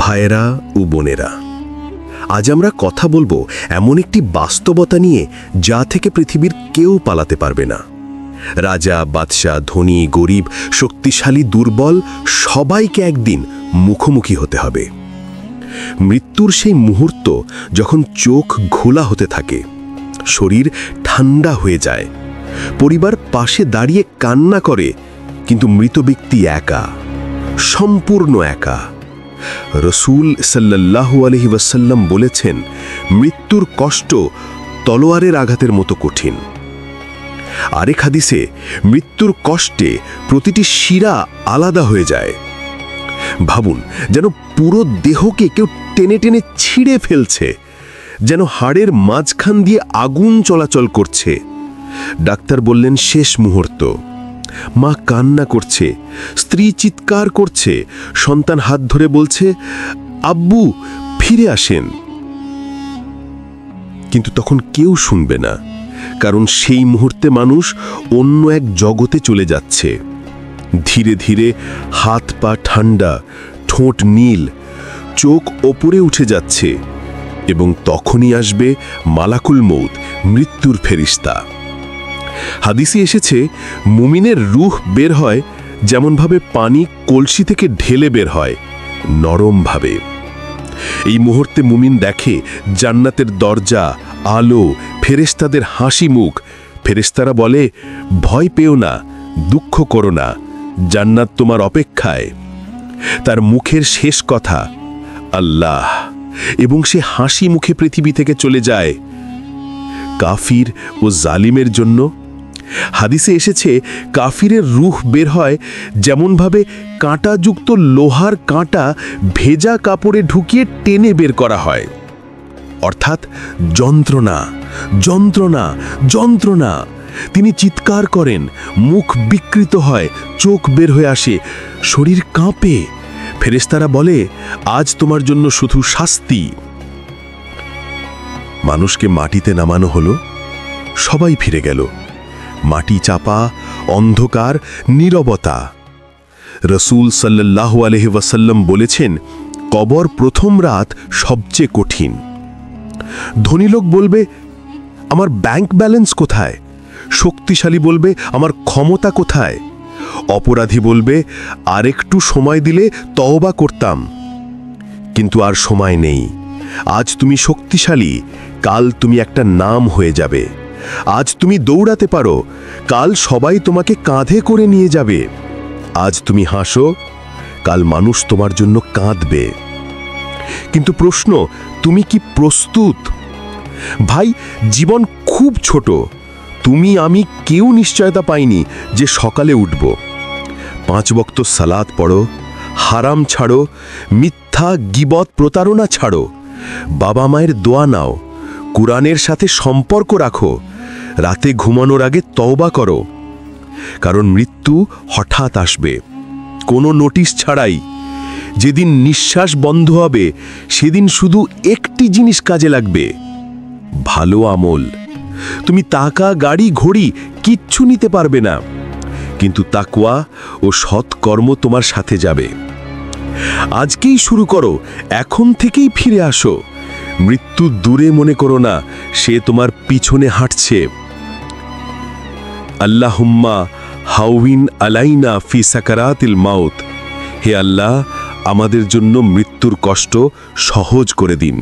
ভাইয়েরা ও বোনেরা, আজ আমরা কথা বলবো এমন একটি বাস্তবতা নিয়ে যা থেকে পৃথিবীর কেউ পালাতে পারবে না। রাজা, বাদশাহ, ধনী, গরিব, শক্তিশালী, দুর্বল সবাইকে একদিন মুখোমুখি হতে হবে। মৃত্যুর সেই মুহূর্ত যখন চোখ ঘোলা হতে থাকে, শরীর ঠান্ডা হয়ে যায়, পরিবার পাশে দাঁড়িয়ে কান্না করে, কিন্তু মৃত ব্যক্তি একা, সম্পূর্ণ একা। রসূল সাল্লাল্লাহু আলাইহি ওয়াসাল্লাম বলেছেন, মৃত্যুর কষ্ট তলোয়ারের আঘাতের মতো কঠিন। আরেক হাদিসে মৃত্যুর কষ্টে প্রতিটি শিরা আলাদা হয়ে যায়। ভাবুন, যেন পুরো দেহকে কেউ টেনে টেনে ছিঁড়ে ফেলছে, যেন হাড়ের মাঝখান দিয়ে আগুন চলাচল করছে। ডাক্তার বললেন শেষ মুহূর্ত। মা কান্না করছে, স্ত্রী চিৎকার করছে, সন্তান হাত ধরে বলছে, আব্বু ফিরে আসেন। কিন্তু তখন কেউ শুনবে না, কারণ সেই মুহূর্তে মানুষ অন্য এক জগতে চলে যাচ্ছে। ধীরে ধীরে হাত পা ঠান্ডা, ঠোঁট নীল, চোখ ওপরে উঠে যাচ্ছে, এবং তখনই আসবে মালাকুল মউত, মৃত্যুর ফেরেশতা। হাদিসে এসেছে, মুমিনের রূহ বের হয় যেমনভাবে পানি কলসি থেকে ঢেলে বের হয়, নরমভাবে। এই মুহূর্তে মুমিন দেখে জান্নাতের দরজা, আলো, ফেরেশতাদের হাসি মুখ। ফেরেশতারা বলে, ভয় পেও না, দুঃখ করো না, জান্নাত তোমার অপেক্ষায়। তার মুখের শেষ কথা আল্লাহ, এবং সে হাসি মুখে পৃথিবী থেকে চলে যায়। কাফির ও জালিমের জন্য হাদিসে এসেছে, কাফিরের রূহ বের হয় যেমনভাবে কাঁটাযুক্ত লোহার কাঁটা ভেজা কাপড়ে ঢুকিয়ে টেনে বের করা হয়। অর্থাৎ যন্ত্রণা, যন্ত্রণা, যন্ত্রণা। তিনি চিৎকার করেন, মুখ বিকৃত হয়, চোখ বের হয়ে আসে, শরীর কাঁপে। ফেরেশতারা বলে, আজ তোমার জন্য শুধু শাস্তি। মানুষকে মাটিতে নামানো হলো, সবাই ফিরে গেল। মাটি চাপা, অন্ধকার, নীরবতা। রসূল সাল্লাল্লাহু আলাইহি ওয়াসাল্লাম বলেছেন, কবর প্রথম রাত সবচেয়ে কঠিন। ধনী লোক বলবে, আমার ব্যাংক ব্যালেন্স কোথায়? শক্তিশালী বলবে, আমার ক্ষমতা কোথায়? অপরাধী বলবে, আরেকটু সময় দিলে তওবা করতাম। কিন্তু আর সময় নেই। আজ তুমি শক্তিশালী, কাল তুমি একটা নাম হয়ে যাবে। আজ তুমি দৌড়াতে পারো, কাল সবাই তোমাকে কাঁধে করে নিয়ে যাবে। আজ তুমি হাসো, কাল মানুষ তোমার জন্য কাঁদবে। কিন্তু প্রশ্ন, তুমি কি প্রস্তুত? ভাই, জীবন খুব ছোট। তুমি আমি কেউ নিশ্চয়তা পাইনি যে সকালে উঠব। 5 ওয়াক্ত সালাত পড়ো, হারাম ছাড়ো, মিথ্যা, গীবত, প্রতারণা ছাড়ো, বাবা মায়ের দোয়া নাও, কুরআনের সাথে সম্পর্ক রাখো, রাতে ঘুমানোর আগে তওবা করো। কারণ মৃত্যু হঠাৎ আসবে, কোনো নোটিশ ছাড়াই। যেদিন নিঃশ্বাস বন্ধ হবে, সেদিন শুধু একটি জিনিস কাজে লাগবে, ভালো আমল। তুমি টাকা, গাড়ি, ঘড়ি কিচ্ছু নিতে পারবে না, কিন্তু তাকওয়া ও সৎকর্ম তোমার সাথে যাবে। আজকেই শুরু করো, এখন থেকেই ফিরে আসো। মৃত্যু দূরে মনে করো না, সে তোমার পিছনে হাঁটছে। আল্লাহুম্মা হাউইন আলাইনা ফি সাকারাতিল মাউত। হে আল্লাহ, আমাদের জন্য মৃত্যুর কষ্ট সহজ করে দিন।